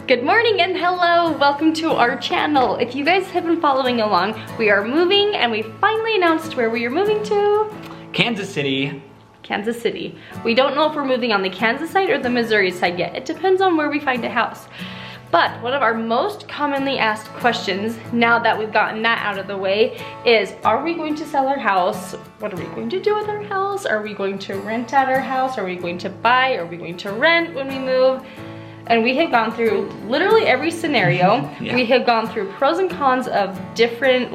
Good morning and hello, welcome to our channel. If you guys have been following along, we are moving and we finally announced where we are moving to. Kansas City. Kansas City. We don't know if we're moving on the Kansas side or the Missouri side yet. It depends on where we find a house. But one of our most commonly asked questions, now that we've gotten that out of the way, is are we going to sell our house? What are we going to do with our house? Are we going to rent out our house? Are we going to buy? Are we going to rent when we move? And we have gone through literally every scenario. Yeah. We have gone through pros and cons of different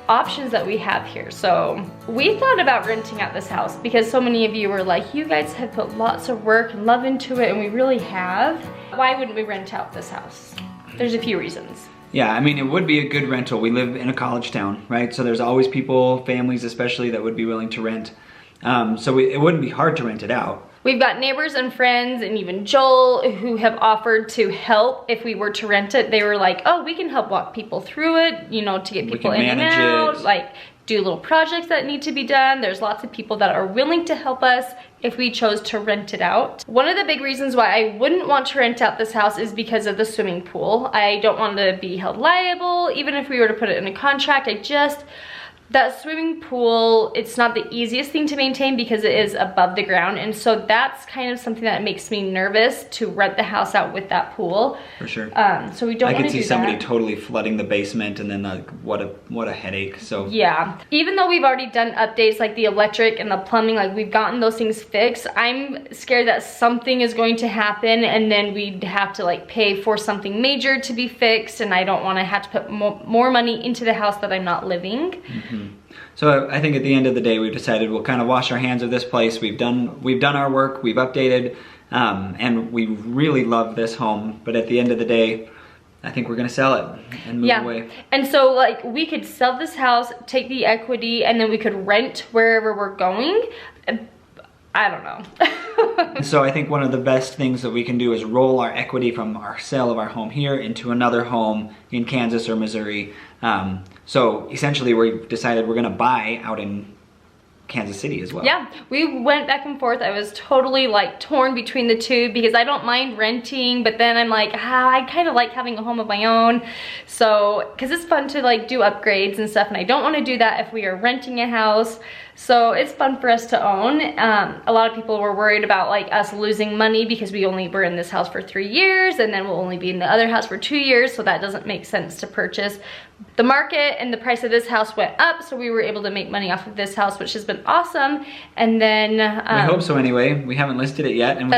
options that we have here. So we thought about renting out this house because so many of you were like, you guys have put lots of work and love into it, and we really have. Why wouldn't we rent out this house? There's a few reasons. Yeah, I mean, it would be a good rental. We live in a college town, right? So there's always people, families especially, that would be willing to rent. It wouldn't be hard to rent it out. We've got neighbors and friends and even Joel who have offered to help if we were to rent it. They were like, oh, we can help walk people through it, you know, to get people in and out, do little projects that need to be done. There's lots of people that are willing to help us if we chose to rent it out. One of the big reasons why I wouldn't want to rent out this house is because of the swimming pool. I don't want to be held liable, even if we were to put it in a contract. That swimming pool, it's not the easiest thing to maintain because it is above the ground. And so that's kind of something that makes me nervous to rent the house out with that pool. For sure. So we don't want to do that. I could see somebody totally flooding the basement, and then what a headache. So yeah, even though we've already done updates like the electric and the plumbing, we've gotten those things fixed, I'm scared that something is going to happen and then we'd have to pay for something major to be fixed, and I don't want to have to put more money into the house that I'm not living. Mm-hmm. So I think at the end of the day, we've decided we'll kind of wash our hands of this place. We've done our work, we've updated, and we really love this home. But at the end of the day, I think we're gonna sell it and move away. And so we could sell this house, take the equity, and then we could rent wherever we're going. I don't know. So I think one of the best things that we can do is roll our equity from our sale of our home here into another home in Kansas or Missouri. So essentially we decided we're gonna buy out in Kansas City as well. Yeah, we went back and forth. I was totally torn between the two because I don't mind renting, but then I'm like, I kind of like having a home of my own. So, cause it's fun to do upgrades and stuff, and I don't want to do that if we are renting a house. So it's fun for us to own. A lot of people were worried about us losing money because we only were in this house for 3 years, and then we'll only be in the other house for 2 years, so that doesn't make sense to purchase. The market and the price of this house went up, so we were able to make money off of this house, which has been awesome. And then we hope so anyway. We haven't listed it yet, and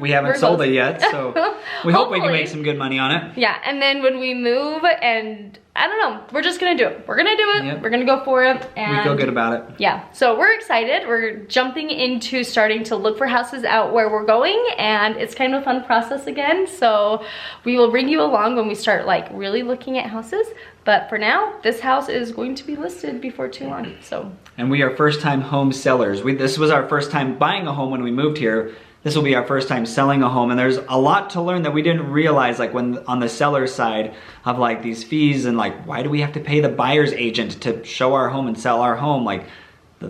we haven't sold it yet, so we hope we can make some good money on it. Yeah, and then when we move, and I don't know, we're just gonna do it. We're gonna do it. Yep. We're gonna go for it. And we feel good about it. Yeah, so we're excited. We're jumping into starting to look for houses out where we're going, and it's kind of a fun process again. So we will bring you along when we start really looking at houses. But for now, this house is going to be listed before too long. So. And we are first-time home sellers. This was our first time buying a home when we moved here. This will be our first time selling a home, and there's a lot to learn that we didn't realize, when on the seller's side of these fees and why do we have to pay the buyer's agent to show our home and sell our home?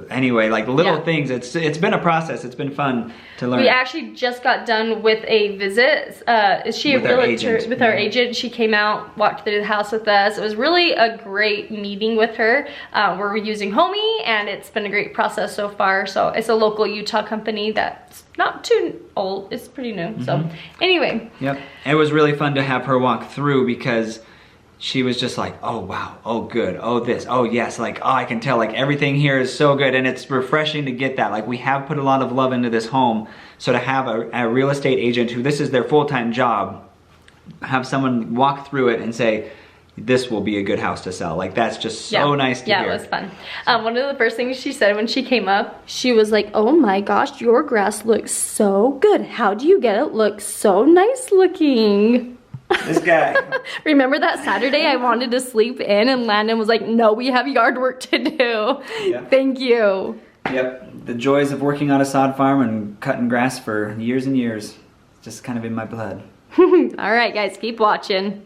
Anyway, little things. It's been a process. It's been fun to learn. We actually just got done with a visit. Is she a realtor? With our agent. She came out, walked through the house with us. It was really a great meeting with her. We're using Homey, and it's been a great process so far. So it's a local Utah company that's not too old. It's pretty new. Mm-hmm. So anyway. Yep. It was really fun to have her walk through because she was just oh wow, oh good, oh this, oh yes, oh I can tell everything here is so good, and it's refreshing to get that. We have put a lot of love into this home, so to have a real estate agent who this is their full-time job, have someone walk through it and say, this will be a good house to sell. That's just so nice to hear. Yeah, it was fun. One of the first things she said when she came up, she was like, oh my gosh, your grass looks so good. How do you get it look so nice looking? This guy. Remember that Saturday I wanted to sleep in and Landon was like, no, we have yard work to do. Yep. Thank you. Yep, the joys of working on a sod farm and cutting grass for years and years. It's just kind of in my blood. All right, guys, keep watching.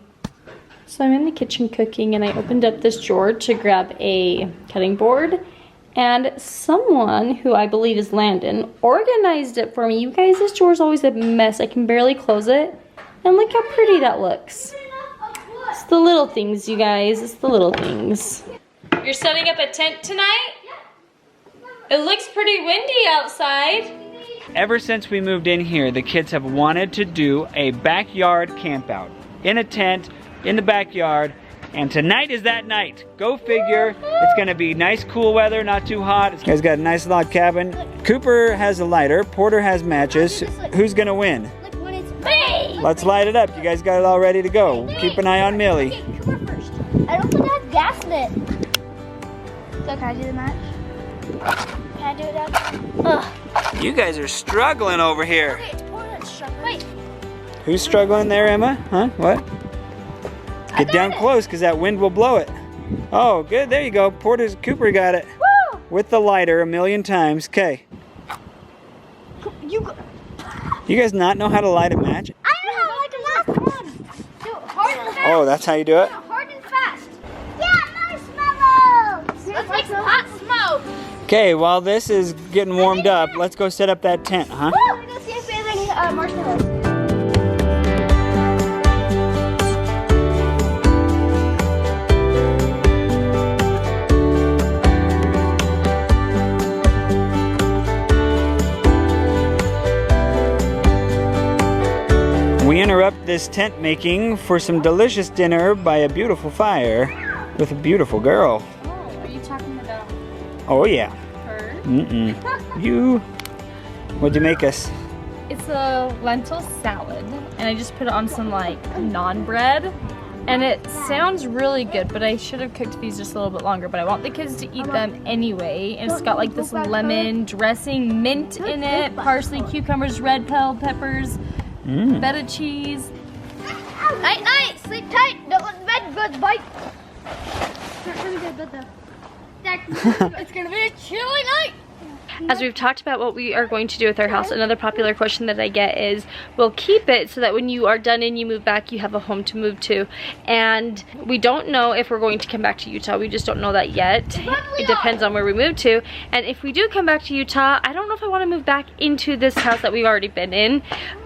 So I'm in the kitchen cooking, and I opened up this drawer to grab a cutting board, and someone who I believe is Landon organized it for me. You guys, this drawer is always a mess. I can barely close it. And look how pretty that looks. It's the little things, you guys. It's the little things. You're setting up a tent tonight? It looks pretty windy outside. Ever since we moved in here, the kids have wanted to do a backyard camp out. In a tent, in the backyard, and tonight is that night. Go figure. It's gonna be nice cool weather, not too hot. You guys got a nice log cabin. Cooper has a lighter, Porter has matches. Who's gonna win? Let's light it up. You guys got it all ready to go. Keep an eye on Millie. Okay, Cooper first. I don't think I have gas lit. So can I do the match? Can I do it now? Ugh. You guys are struggling over here. Okay, it's Porter that's struggling. Wait. Who's struggling there, Emma? Huh? What? Get down close, because that wind will blow it. Oh, good. There you go. Cooper got it. Woo! With the lighter 1,000,000 times. Okay. You guys not know how to light a match? I know how to light the last one. Do it hard and fast. Oh, that's how you do it? Hard and fast. Yeah, marshmallows. Let's make some hot smoke. Okay, while this is getting warmed up, let's go set up that tent, huh? Woo! We're gonna see if there's any marshmallows. We interrupt this tent making for some delicious dinner by a beautiful fire with a beautiful girl. Oh, are you talking about Oh yeah. her? What'd you make us? It's a lentil salad, and I just put it on some like naan bread. And it sounds really good, but I should have cooked these just a little bit longer. But I want the kids to eat them anyway. And it's got like this lemon dressing, mint in it, parsley, cucumbers, red bell peppers, feta cheese. Night, night. Sleep tight. Don't let the bed go to bite. It's gonna be a chilly night. As we've talked about what we are going to do with our house, another popular question that I get is, we'll keep it so that when you are done and you move back, you have a home to move to. And we don't know if we're going to come back to Utah. We just don't know that yet. It depends on where we move to. And if we do come back to Utah, I don't know if I want to move back into this house that we've already been in.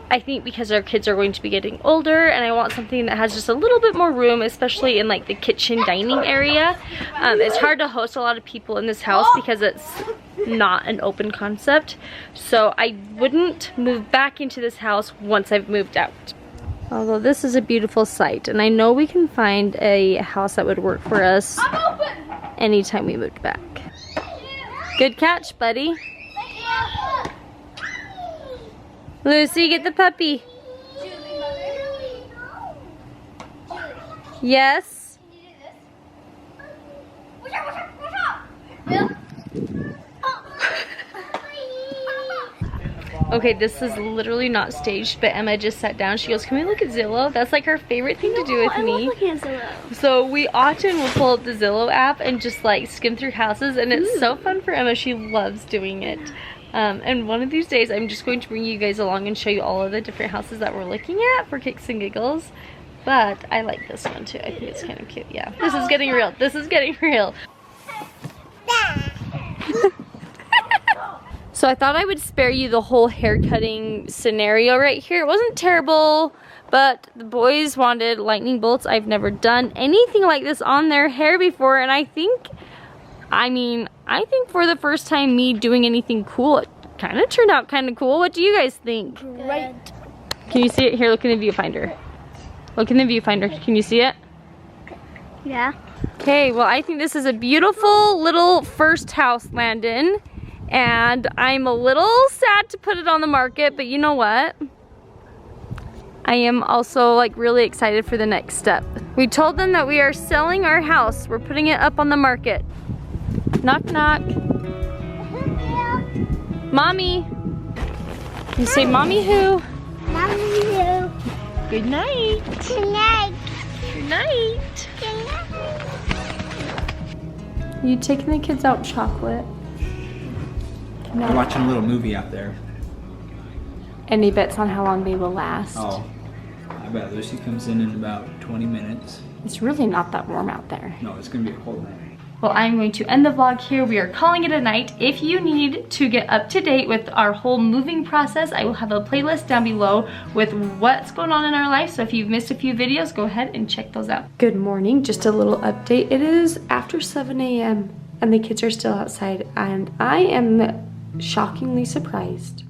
I think because our kids are going to be getting older, and I want something that has just a little bit more room, especially in like the kitchen dining area. It's hard to host a lot of people in this house because it's not an open concept. So I wouldn't move back into this house once I've moved out. Although this is a beautiful site, and I know we can find a house that would work for us anytime we moved back. Good catch, buddy. Lucy, get the puppy. Yes. Okay, this is literally not staged, but Emma just sat down. She goes, "Can we look at Zillow?" That's like her favorite thing to do with me. So we often will pull up the Zillow app and just like skim through houses, and it's so fun for Emma. She loves doing it. And one of these days I'm just going to bring you guys along and show you all of the different houses that we're looking at for kicks and giggles. But I like this one too. I think it's kind of cute. Yeah, this is getting real. This is getting real. So I thought I would spare you the whole hair cutting scenario right here. It wasn't terrible, but the boys wanted lightning bolts. I've never done anything like this on their hair before, and I think for the first time me doing anything cool, it kind of turned out kind of cool. What do you guys think? Great. Can you see it? Here, look in the viewfinder. Look in the viewfinder. Can you see it? Yeah. Okay, well, I think this is a beautiful little first house, Landon. And I'm a little sad to put it on the market, but you know what? I am also like really excited for the next step. We told them that we are selling our house. We're putting it up on the market. Knock, knock. Mommy. You say mommy who? Mommy who? Good night. Good night. Good night. Good night. You taking the kids out chocolate? We're watching a little movie out there. Any bets on how long they will last? Oh, I bet Lucy comes in about 20 minutes. It's really not that warm out there. No, it's gonna be a cold night. Well, I'm going to end the vlog here. We are calling it a night. If you need to get up to date with our whole moving process, I will have a playlist down below with what's going on in our life. So if you've missed a few videos, go ahead and check those out. Good morning, just a little update. It is after 7 a.m. and the kids are still outside, and I am shockingly surprised